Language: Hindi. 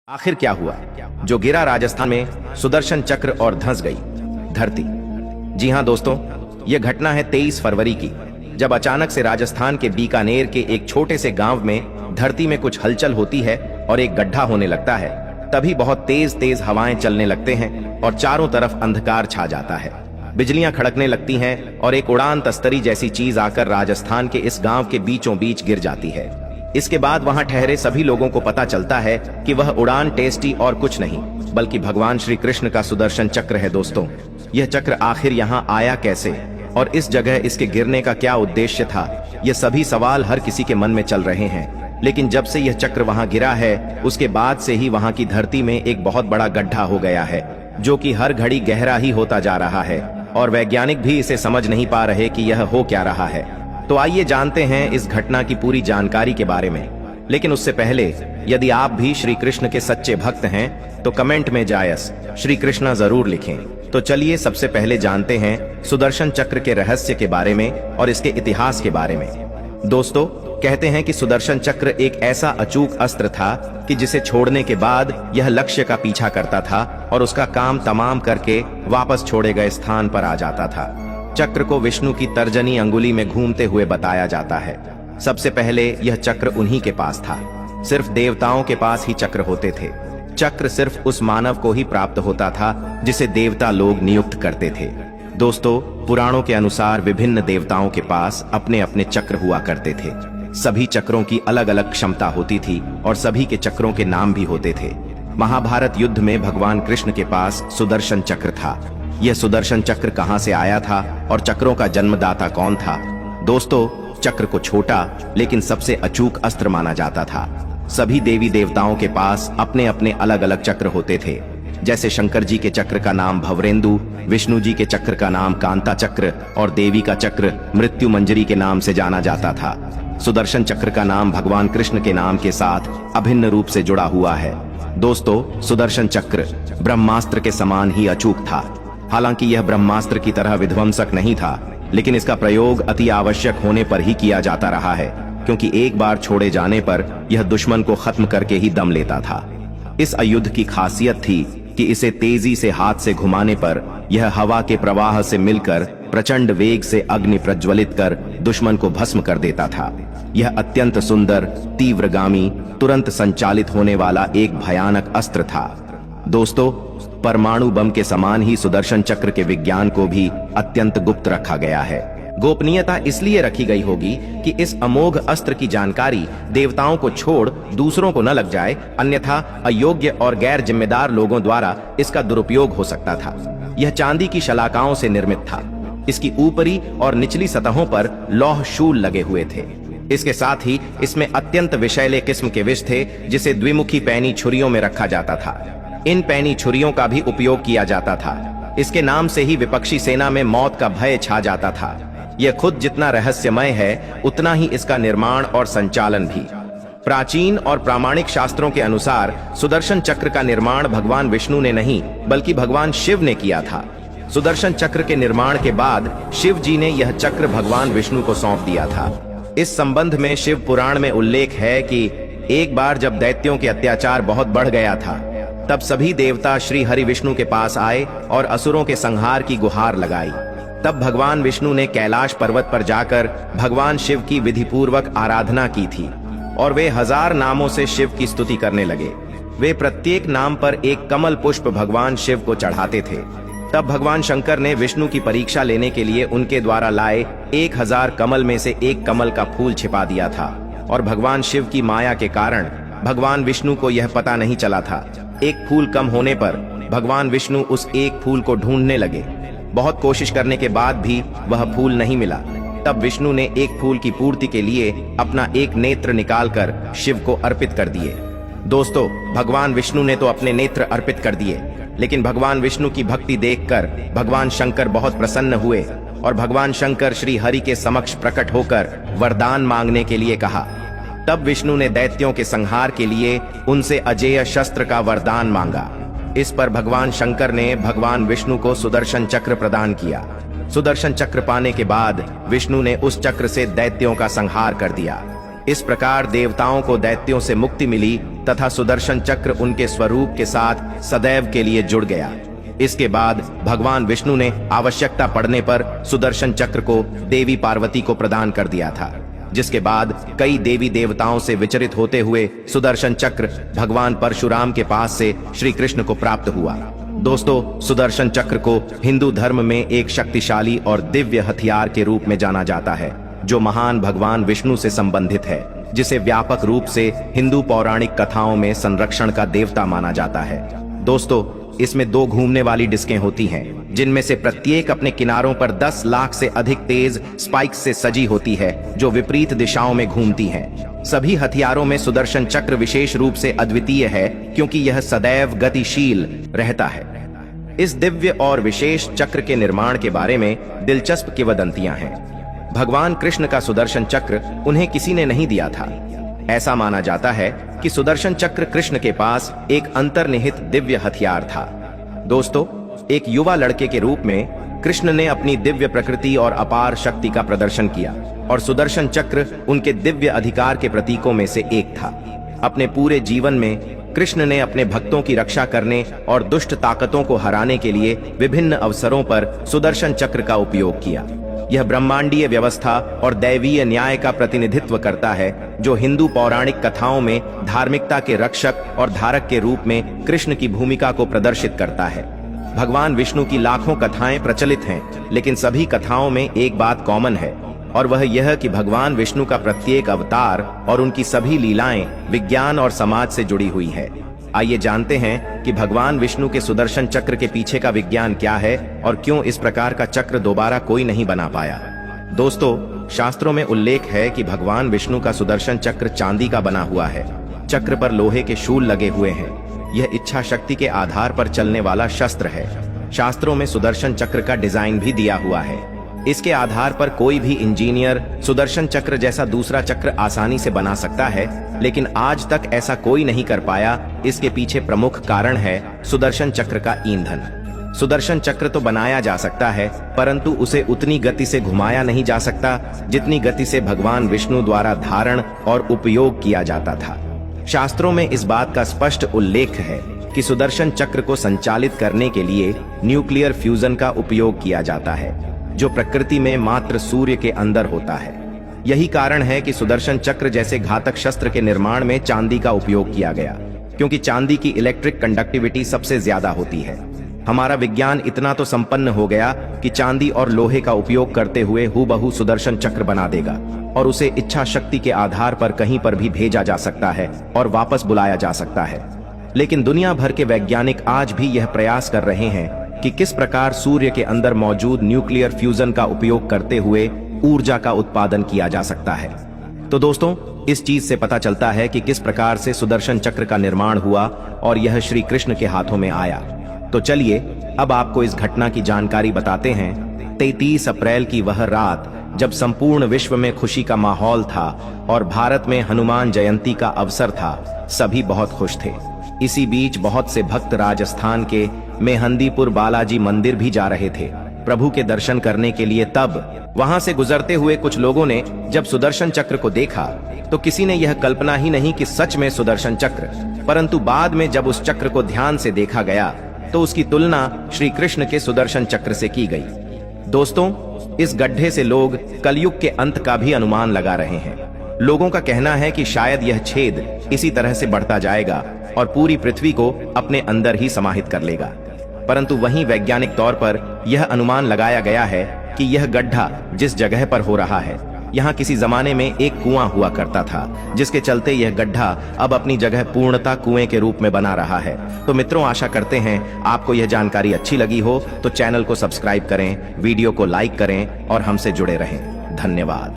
आखिर क्या हुआ जो गिरा राजस्थान में सुदर्शन चक्र और धंस गई धरती। जी हां दोस्तों, यह घटना है 23 फरवरी की, जब अचानक से राजस्थान के बीकानेर के एक छोटे से गांव में धरती में कुछ हलचल होती है और एक गड्ढा होने लगता है। तभी बहुत तेज तेज हवाएं चलने लगते हैं और चारों तरफ अंधकार छा जाता है। बिजलियां खड़कने लगती हैं और एक उड़ान तस्तरी जैसी चीज आकर राजस्थान के इस गांव के बीचों बीच गिर जाती है। इसके बाद वहां ठहरे सभी लोगों को पता चलता है कि वह उड़ान टेस्टी और कुछ नहीं बल्कि भगवान श्री कृष्ण का सुदर्शन चक्र है। दोस्तों, यह चक्र आखिर यहां आया कैसे और इस जगह इसके गिरने का क्या उद्देश्य था, ये सभी सवाल हर किसी के मन में चल रहे हैं। लेकिन जब से यह चक्र वहां गिरा है उसके बाद से ही वहां की धरती में एक बहुत बड़ा गड्ढा हो गया है, जो कि हर घड़ी गहरा ही होता जा रहा है और वैज्ञानिक भी इसे समझ नहीं पा रहे कि यह हो क्या रहा है। तो आइए जानते हैं इस घटना की पूरी जानकारी के बारे में। लेकिन उससे पहले यदि आप भी श्री कृष्ण के सच्चे भक्त हैं तो कमेंट में जायस श्री कृष्णा जरूर लिखें। तो चलिए सबसे पहले जानते हैं सुदर्शन चक्र के रहस्य के बारे में और इसके इतिहास के बारे में। दोस्तों, कहते हैं कि सुदर्शन चक्र एक ऐसा अचूक अस्त्र था कि जिसे छोड़ने के बाद यह लक्ष्य का पीछा करता था और उसका काम तमाम करके वापस छोड़े गए स्थान पर आ जाता था। चक्र को विष्णु की तर्जनी अंगुली में घूमते हुए बताया जाता है। सबसे पहले यह चक्र उन्हीं के पास था। सिर्फ देवताओं के पास ही चक्र होते थे। चक्र सिर्फ उस मानव को ही प्राप्त होता था जिसे देवता लोग नियुक्त करते थे। दोस्तों, पुराणों के अनुसार विभिन्न देवताओं के पास अपने अपने चक्र हुआ करते थे। सभी चक्रों की अलग अलग क्षमता होती थी और सभी के चक्रों के नाम भी होते थे। महाभारत युद्ध में भगवान कृष्ण के पास सुदर्शन चक्र था। यह सुदर्शन चक्र कहां से आया था और चक्रों का जन्मदाता कौन था? दोस्तों, चक्र को छोटा लेकिन सबसे अचूक अस्त्र माना जाता था। सभी देवी देवताओं के पास अपने अपने अलग अलग चक्र होते थे। जैसे शंकर जी के चक्र का नाम भवरेंदु, विष्णु जी के चक्र का नाम कांता चक्र और देवी का चक्र मृत्यु मंजरी के नाम से जाना जाता था। सुदर्शन चक्र का नाम भगवान कृष्ण के नाम के साथ अभिन्न रूप से जुड़ा हुआ है। दोस्तों, सुदर्शन चक्र ब्रह्मास्त्र के समान ही अचूक था। हालांकि यह ब्रह्मास्त्र की तरह विध्वंसक नहीं था, लेकिन इसका प्रयोग अति आवश्यक होने पर ही किया जाता रहा है, क्योंकि एक बार छोड़े जाने पर यह दुश्मन को खत्म करके ही दम लेता था। इस आयुध की खासियत थी कि इसे तेजी से हाथ से घुमाने पर यह हवा के प्रवाह से मिलकर प्रचंड वेग से अग्नि प्रज्वलित कर दुश्मन को भस्म कर देता था। यह अत्यंत सुंदर, तीव्रगामी, तुरंत संचालित होने वाला एक भयानक अस्त्र था। दोस्तों, परमाणु बम के समान ही सुदर्शन चक्र के विज्ञान को भी अत्यंत गुप्त रखा गया है। गोपनीयता इसलिए रखी गई होगी कि इस अमोघ अस्त्र की जानकारी देवताओं को छोड़ दूसरों को न लग जाए, अन्यथा अयोग्य और गैर जिम्मेदार लोगों द्वारा इसका दुरुपयोग हो सकता था। यह चांदी की शलाकाओं से निर्मित था। इसकी ऊपरी और निचली सतहों पर लौह शूल लगे हुए थे। इसके साथ ही इसमें अत्यंत विषैले किस्म के विष थे, जिसे द्विमुखी पैनी छुरियों में रखा जाता था। इन पैनी छुरियों का भी उपयोग किया जाता था। इसके नाम से ही विपक्षी सेना में मौत का भय छा जाता था। यह खुद जितना रहस्यमय है उतना ही इसका निर्माण और संचालन भी। प्राचीन और प्रामाणिक शास्त्रों के अनुसार सुदर्शन चक्र का निर्माण भगवान विष्णु ने नहीं बल्कि भगवान शिव ने किया था। सुदर्शन चक्र के निर्माण के बाद शिव जी ने यह चक्र भगवान विष्णु को सौंप दिया था। इस संबंध में शिव पुराण में उल्लेख है कि एक बार जब दैत्यों के अत्याचार बहुत बढ़ गया था, तब सभी देवता श्री हरि विष्णु के पास आए और असुरों के संहार की गुहार लगाई। तब भगवान विष्णु ने कैलाश पर्वत पर जाकर भगवान शिव की विधिपूर्वक आराधना की थी और वे 1000 नामों से शिव की स्तुति करने लगे। वे प्रत्येक नाम पर एक कमल पुष्प भगवान शिव को चढ़ाते थे। तब भगवान शंकर ने विष्णु की परीक्षा लेने के लिए उनके द्वारा लाए 1000 कमल में से एक कमल का फूल छिपा दिया था और भगवान शिव की माया के कारण भगवान विष्णु को यह पता नहीं चला था। एक फूल कम होने पर भगवान विष्णु उस एक फूल को ढूंढने लगे। बहुत कोशिश करने के बाद भी वह फूल नहीं मिला। तब विष्णु ने एक फूल की पूर्ति के लिए अपना एक नेत्र निकालकर शिव को अर्पित कर दिए। दोस्तों, भगवान विष्णु ने तो अपने नेत्र अर्पित कर दिए, लेकिन भगवान विष्णु की भक्ति देखकर भगवान शंकर बहुत प्रसन्न हुए और भगवान शंकर श्री हरि के समक्ष प्रकट होकर वरदान मांगने के लिए कहा। तब विष्णु ने दैत्यों के संहार के लिए उनसे अजेय शस्त्र का वरदान मांगा। इस पर भगवान शंकर ने भगवान विष्णु को सुदर्शन चक्र प्रदान किया। सुदर्शन चक्र पाने के बाद विष्णु ने उस चक्र से दैत्यों का संहार कर दिया। इस प्रकार देवताओं को दैत्यों से मुक्ति मिली तथा सुदर्शन चक्र उनके स्वरूप के साथ सदैव के लिए जुड़ गया। इसके बाद भगवान विष्णु ने आवश्यकता पड़ने पर सुदर्शन चक्र को देवी पार्वती को प्रदान कर दिया था, जिसके बाद कई देवी देवताओं से विचरित होते हुए सुदर्शन चक्र भगवान परशुराम के पास से श्री कृष्ण को प्राप्त हुआ। दोस्तों, सुदर्शन चक्र को हिंदू धर्म में एक शक्तिशाली और दिव्य हथियार के रूप में जाना जाता है, जो महान भगवान विष्णु से संबंधित है, जिसे व्यापक रूप से हिंदू पौराणिक कथाओं में संरक्षण का देवता माना जाता है। दोस्तों, इसमें 2 घूमने वाली डिस्कें होती हैं, जिनमें से प्रत्येक अपने किनारों पर 10 लाख से अधिक तेज स्पाइक्स से सजी होती है, जो विपरीत दिशाओं में घूमती हैं। सभी हथियारों में सुदर्शन चक्र विशेष रूप से अद्वितीय है, क्योंकि यह सदैव गतिशील रहता है। इस दिव्य और विशेष चक्र के निर्माण के बारे में दिलचस्प किंवदंतियां हैं। भगवान कृष्ण का सुदर्शन चक्र उन्हें किसी ने नहीं दिया था। ऐसा माना जाता है कि सुदर्शन चक्र कृष्ण के पास एक अंतर्निहित दिव्य हथियार था। दोस्तों, एक युवा लड़के के रूप में कृष्ण ने अपनी दिव्य प्रकृति और अपार शक्ति का प्रदर्शन किया, और सुदर्शन चक्र उनके दिव्य अधिकार के प्रतीकों में से एक था। अपने पूरे जीवन में कृष्ण ने अपने भक्तों की रक्षा करने और दुष्ट ताकतों को हराने के लिए विभिन्न अवसरों पर सुदर्शन चक्र का उपयोग किया। यह ब्रह्मांडीय व्यवस्था और दैवीय न्याय का प्रतिनिधित्व करता है, जो हिंदू पौराणिक कथाओं में धार्मिकता के रक्षक और धारक के रूप में कृष्ण की भूमिका को प्रदर्शित करता है। भगवान विष्णु की लाखों कथाएं प्रचलित हैं, लेकिन सभी कथाओं में एक बात कॉमन है, और वह यह कि भगवान विष्णु का प्रत्येक अवतार और उनकी सभी लीलाएं विज्ञान और समाज से जुड़ी हुई है। आइए जानते हैं कि भगवान विष्णु के सुदर्शन चक्र के पीछे का विज्ञान क्या है और क्यों इस प्रकार का चक्र दोबारा कोई नहीं बना पाया। दोस्तों, शास्त्रों में उल्लेख है कि भगवान विष्णु का सुदर्शन चक्र चांदी का बना हुआ है। चक्र पर लोहे के शूल लगे हुए हैं। यह इच्छा शक्ति के आधार पर चलने वाला शस्त्र है। शास्त्रों में सुदर्शन चक्र का डिजाइन भी दिया हुआ है। इसके आधार पर कोई भी इंजीनियर सुदर्शन चक्र जैसा दूसरा चक्र आसानी से बना सकता है, लेकिन आज तक ऐसा कोई नहीं कर पाया। इसके पीछे प्रमुख कारण है सुदर्शन चक्र का ईंधन। सुदर्शन चक्र तो बनाया जा सकता है, परंतु उसे उतनी गति से घुमाया नहीं जा सकता जितनी गति से भगवान विष्णु द्वारा धारण और उपयोग किया जाता था। शास्त्रों में इस बात का स्पष्ट उल्लेख है कि सुदर्शन चक्र को संचालित करने के लिए न्यूक्लियर फ्यूजन का उपयोग किया जाता है, जो प्रकृति में मात्र सूर्य के अंदर होता है। यही कारण है कि सुदर्शन चक्र जैसे घातक शस्त्र के निर्माण में चांदी का उपयोग किया गया, क्योंकि चांदी की इलेक्ट्रिक कंडक्टिविटी सबसे ज्यादा होती है। हमारा विज्ञान इतना तो संपन्न हो गया कि चांदी और लोहे का उपयोग करते हुए हूबहू सुदर्शन चक्र बना देगा, और उसे इच्छा शक्ति के आधार पर कहीं पर भी भेजा जा सकता है और वापस बुलाया जा सकता है। लेकिन दुनिया भर के वैज्ञानिक आज भी यह प्रयास कर रहे हैं कि किस प्रकार सूर्य के अंदर मौजूद न्यूक्लियर फ्यूजन का उपयोग करते हुए ऊर्जा का उत्पादन किया जा सकता है। तो दोस्तों, इस चीज से पता चलता है कि किस प्रकार से सुदर्शन चक्र का निर्माण हुआ और यह श्री कृष्ण के हाथों में आया। तो चलिए अब आपको इस घटना की जानकारी बताते हैं। 33 अप्रैल की वह रात जब संपूर्ण विश्व में खुशी का माहौल था और भारत में हनुमान जयंती का अवसर था, सभी बहुत खुश थे। इसी बीच बहुत से भक्त राजस्थान के मेहंदीपुर बालाजी मंदिर भी जा रहे थे प्रभु के दर्शन करने के लिए। तब वहां से गुजरते हुए कुछ लोगों ने जब सुदर्शन चक्र को देखा तो किसी ने यह कल्पना ही नहीं कि सच में सुदर्शन चक्र, परंतु बाद में जब उस चक्र को ध्यान से देखा गया तो उसकी तुलना श्री कृष्ण के सुदर्शन चक्र से की गई। दोस्तों, इस गड्ढे से लोग कलयुग के अंत का भी अनुमान लगा रहे हैं। लोगों का कहना है कि शायद यह छेद इसी तरह से बढ़ता जाएगा और पूरी पृथ्वी को अपने अंदर ही समाहित कर लेगा। परंतु वहीं वैज्ञानिक तौर पर यह अनुमान लगाया गया है कि यह गड्ढा जिस जगह पर हो रहा है, यहाँ किसी जमाने में एक कुआं हुआ करता था, जिसके चलते यह गड्ढा अब अपनी जगह पूर्णतः कुएं के रूप में बना रहा है। तो मित्रों, आशा करते हैं आपको यह जानकारी अच्छी लगी हो, तो चैनल को सब्सक्राइब करें, वीडियो को लाइक करें और हमसे जुड़े रहें। धन्यवाद।